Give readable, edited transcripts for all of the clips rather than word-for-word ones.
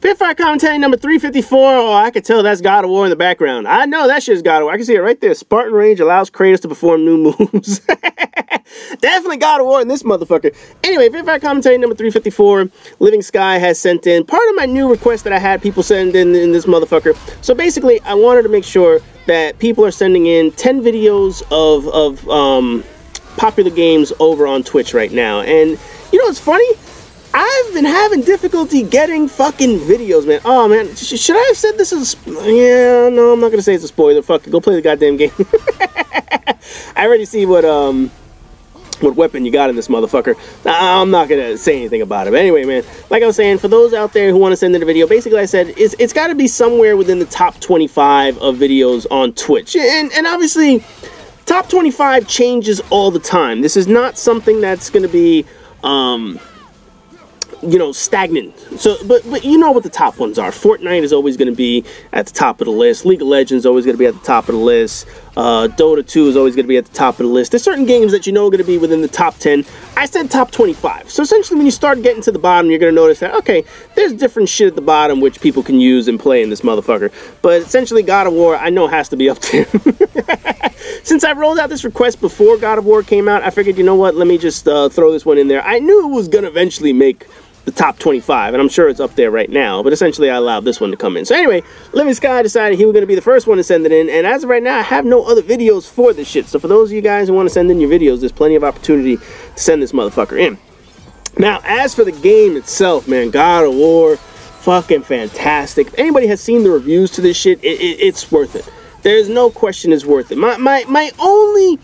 Pitfire commentary number 354. Oh, I can tell that's God of War in the background. I know that shit's God of War. I can see it right there. Spartan Rage allows Kratos to perform new moves. Definitely God of War in this motherfucker. Anyway, Pitfire commentary number 354. LivingSky has sent in part of my new request that I had people send in this motherfucker. So basically, I wanted to make sure that people are sending in 10 videos of popular games over on Twitch right now. And you know what's funny? I've been having difficulty getting fucking videos, man. Oh, man. Should I have said this is... Yeah, no, I'm not going to say it's a spoiler. Fuck it. Go play the goddamn game. I already see what weapon you got in this motherfucker. I'm not going to say anything about it. But anyway, man, like I was saying, for those out there who want to send in a video, basically I said it's got to be somewhere within the top 25 of videos on Twitch. And obviously, top 25 changes all the time. This is not something that's going to be... you know, stagnant. So, but you know what the top ones are. Fortnite is always going to be at the top of the list. League of Legends is always going to be at the top of the list. Dota 2 is always going to be at the top of the list. There's certain games that you know are going to be within the top 10. I said top 25. So essentially, when you start getting to the bottom, you're going to notice that, okay, there's different shit at the bottom which people can use and play in this motherfucker. But essentially, God of War, I know has to be up there. Since I rolled out this request before God of War came out, I figured, you know what, let me just throw this one in there. I knew it was going to eventually make the top 25, and I'm sure it's up there right now, but essentially I allowed this one to come in. So anyway, LivingSky decided he was going to be the first one to send it in, and as of right now, I have no other videos for this shit. So for those of you guys who want to send in your videos, there's plenty of opportunity to send this motherfucker in. Now, as for the game itself, man, God of War, fucking fantastic. If anybody has seen the reviews to this shit, it's worth it. There's no question it's worth it. My only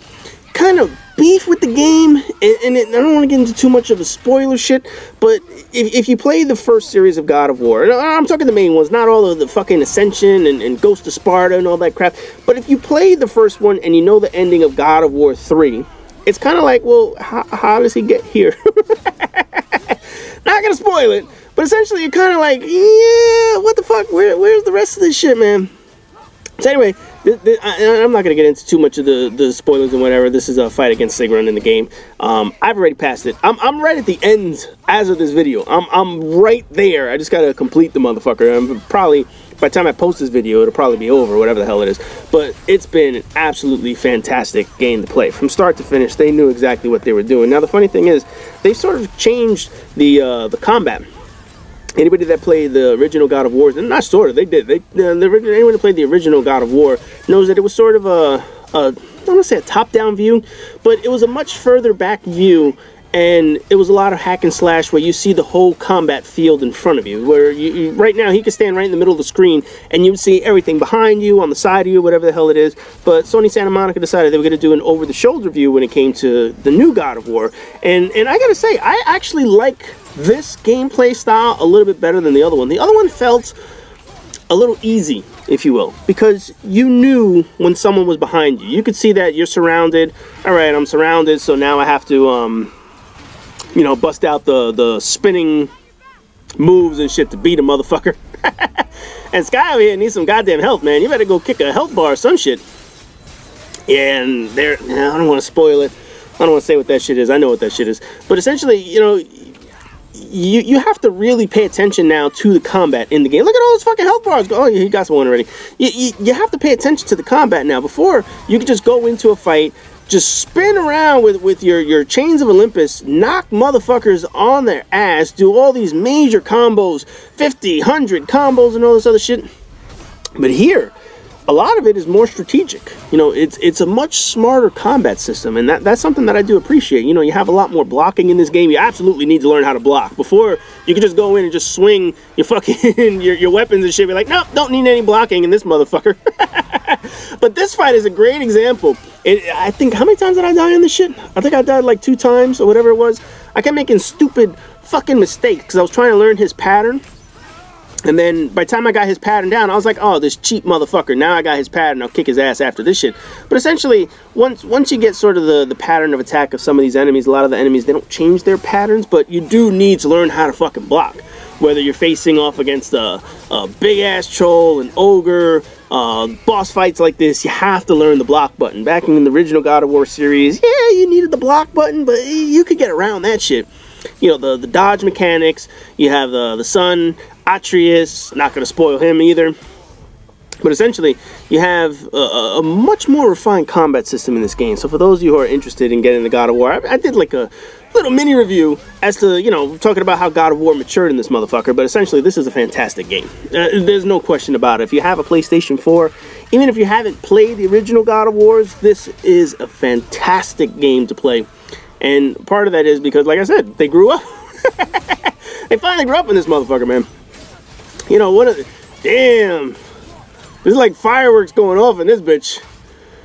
kind of beef with the game, and I don't want to get into too much of a spoiler shit, but if you play the first series of God of War, and I'm talking the main ones, not all of the fucking Ascension and Ghost of Sparta and all that crap, but if you play the first one and you know the ending of God of War 3, it's kind of like, well, how does he get here? Not gonna spoil it, but essentially you're kind of like, yeah, what the fuck, where's the rest of this shit, man? So anyway, I'm not going to get into too much of the spoilers and whatever. This is a fight against Sigrun in the game. I've already passed it. I'm right at the end as of this video. I'm right there. I just got to complete the motherfucker. I'm probably, by the time I post this video, it'll probably be over, whatever the hell it is. But it's been an absolutely fantastic game to play. From start to finish, they knew exactly what they were doing. Now, the funny thing is, they sort of changed the combat. Anybody that played the original God of War, not sort of, they did. Anyone that played the original God of War knows that it was sort of I don't want to say a top-down view, but it was a much further back view, and it was a lot of hack and slash where you see the whole combat field in front of you. Where right now, he could stand right in the middle of the screen, and you would see everything behind you, on the side of you, whatever the hell it is. But Sony Santa Monica decided they were going to do an over-the-shoulder view when it came to the new God of War. And I gotta say, I actually like this gameplay style a little bit better than the other one. The other one felt a little easy, if you will, because you knew when someone was behind you. You could see that you're surrounded. All right, I'm surrounded, so now I have to, you know, bust out the spinning moves and shit to beat a motherfucker. And Sky over here needs some goddamn health, man. You better go kick a health bar or some shit. Yeah, and I don't want to spoil it. I don't want to say what that shit is. I know what that shit is. But essentially, you know, you have to really pay attention now to the combat in the game. Look at all those fucking health bars. Oh, he got one already. You have to pay attention to the combat now. Before, you could just go into a fight, just spin around with your Chains of Olympus, knock motherfuckers on their ass, do all these major combos, 50, 100 combos and all this other shit. But here, a lot of it is more strategic. You know, it's a much smarter combat system, and that's something that I do appreciate. You know, you have a lot more blocking in this game. You absolutely need to learn how to block. Before, you could just go in and just swing your fucking your weapons and shit. Be like, nope, don't need any blocking in this motherfucker. But this fight is a great example. I think, how many times did I die in this shit? I think I died like 2 times or whatever it was. I kept making stupid fucking mistakes because I was trying to learn his pattern. And then by the time I got his pattern down, I was like, oh, this cheap motherfucker. Now I got his pattern. I'll kick his ass after this shit. But essentially, once you get sort of the pattern of attack of some of these enemies, a lot of the enemies, they don't change their patterns, but you do need to learn how to fucking block. Whether you're facing off against a big-ass troll, an ogre, boss fights like this, you have to learn the block button. Back in the original God of War series, yeah, you needed the block button, but you could get around that shit. You know, the dodge mechanics, you have the sun. Atreus, not going to spoil him either. But essentially, you have a much more refined combat system in this game. So for those of you who are interested in getting the God of War, I did like a little mini review as to, you know, talking about how God of War matured in this motherfucker. But essentially, this is a fantastic game. There's no question about it. If you have a PlayStation 4, even if you haven't played the original God of Wars, this is a fantastic game to play. And part of that is because, like I said, they grew up. They finally grew up in this motherfucker, man. You know, what a... Damn. There's like fireworks going off in this bitch.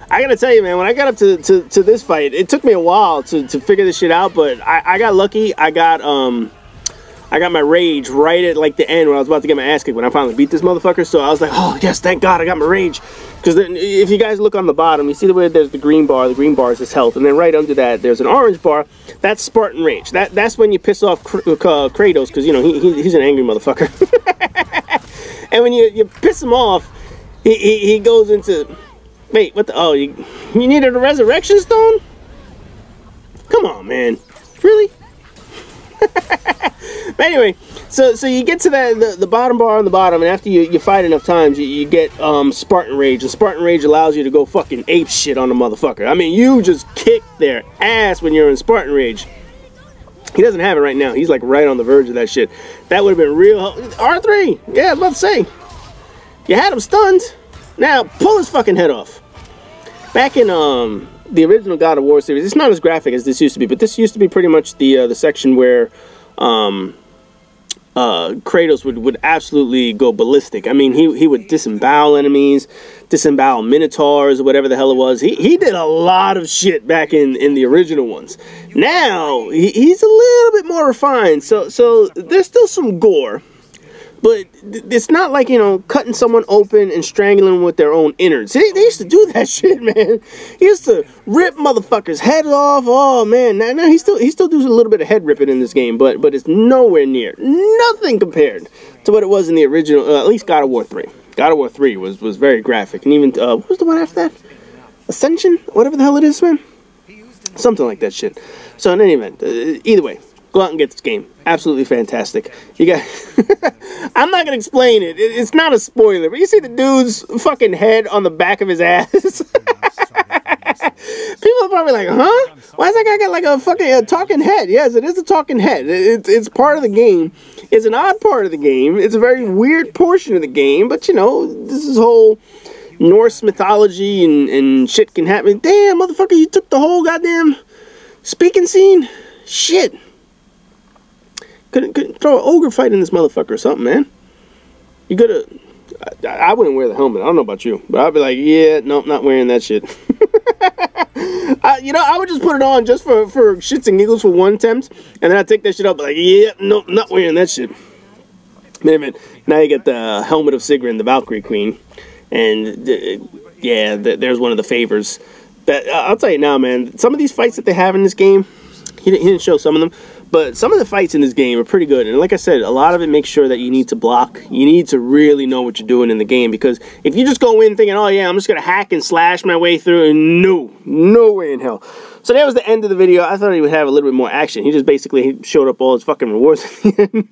I gotta tell you, man, when I got up to this fight, it took me a while to figure this shit out, but I got lucky. I got my rage right at like the end when I was about to get my ass kicked when I finally beat this motherfucker. So I was like, oh yes, thank God I got my rage. Because if you guys look on the bottom, you see the way there's the green bar. The green bar is his health, and then right under that there's an orange bar. That's Spartan rage. That's when you piss off Kratos, because you know he's an angry motherfucker. And when you piss him off, he goes into... Wait, what the... Oh, you needed a resurrection stone? Come on, man. Really? But anyway, so you get to the bottom bar on the bottom, and after you fight enough times, you get Spartan Rage. And Spartan Rage allows you to go fucking ape shit on the motherfucker. I mean, you just kick their ass when you're in Spartan Rage. He doesn't have it right now. He's like right on the verge of that shit. That would have been real... R3! Yeah, I was about to say. You had him stunned. Now, pull his fucking head off. Back in the original God of War series, it's not as graphic as this used to be, but this used to be pretty much the section where Kratos would absolutely go ballistic. I mean, he would disembowel enemies, disembowel minotaurs, or whatever the hell it was. He did a lot of shit back in the original ones. Now, he's a little bit more refined, so there's still some gore. But it's not like, you know, cutting someone open and strangling them with their own innards. They used to do that shit, man. He used to rip motherfuckers' heads off. Oh, man. Now he still does a little bit of head ripping in this game, but it's nowhere near. Nothing compared to what it was in the original, at least God of War 3. God of War 3 was very graphic. And even, what was the one after that? Ascension? Whatever the hell it is, man. Something like that shit. So in any event, either way. Go out and get this game. Absolutely fantastic. You got... I'm not going to explain it. It's not a spoiler. But you see the dude's fucking head on the back of his ass? People are probably like, huh? Why does that guy got like a fucking talking head? Yes, it is a talking head. It's part of the game. It's an odd part of the game. It's a very weird portion of the game. But, you know, this is whole Norse mythology and shit can happen. Damn, motherfucker, you took the whole goddamn speaking scene? Shit. Couldn't throw an ogre fight in this motherfucker or something, man. You gotta... I wouldn't wear the helmet. I don't know about you. But I'd be like, yeah, nope, not wearing that shit. You know, I would just put it on just for shits and giggles for one attempt. And then I'd take that shit up like, yeah, nope, not wearing that shit. Man, now you get the helmet of Sigrun, the Valkyrie Queen. And, yeah, there's one of the favors. That I'll tell you now, man. Some of these fights that they have in this game, he didn't show some of them. But some of the fights in this game are pretty good. And like I said, a lot of it makes sure that you need to block. You need to really know what you're doing in the game. Because if you just go in thinking, oh yeah, I'm just going to hack and slash my way through. No way in hell. So that was the end of the video. I thought he would have a little bit more action. He just basically showed up all his fucking rewards at the end.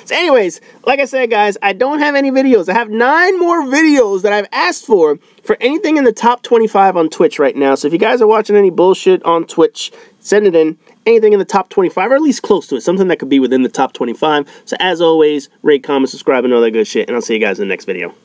So anyways, like I said, guys, I don't have any videos. I have 9 more videos that I've asked for anything in the top 25 on Twitch right now. So if you guys are watching any bullshit on Twitch, send it in. Anything in the top 25, or at least close to it. Something that could be within the top 25. So as always, rate, comment, subscribe, and all that good shit. And I'll see you guys in the next video.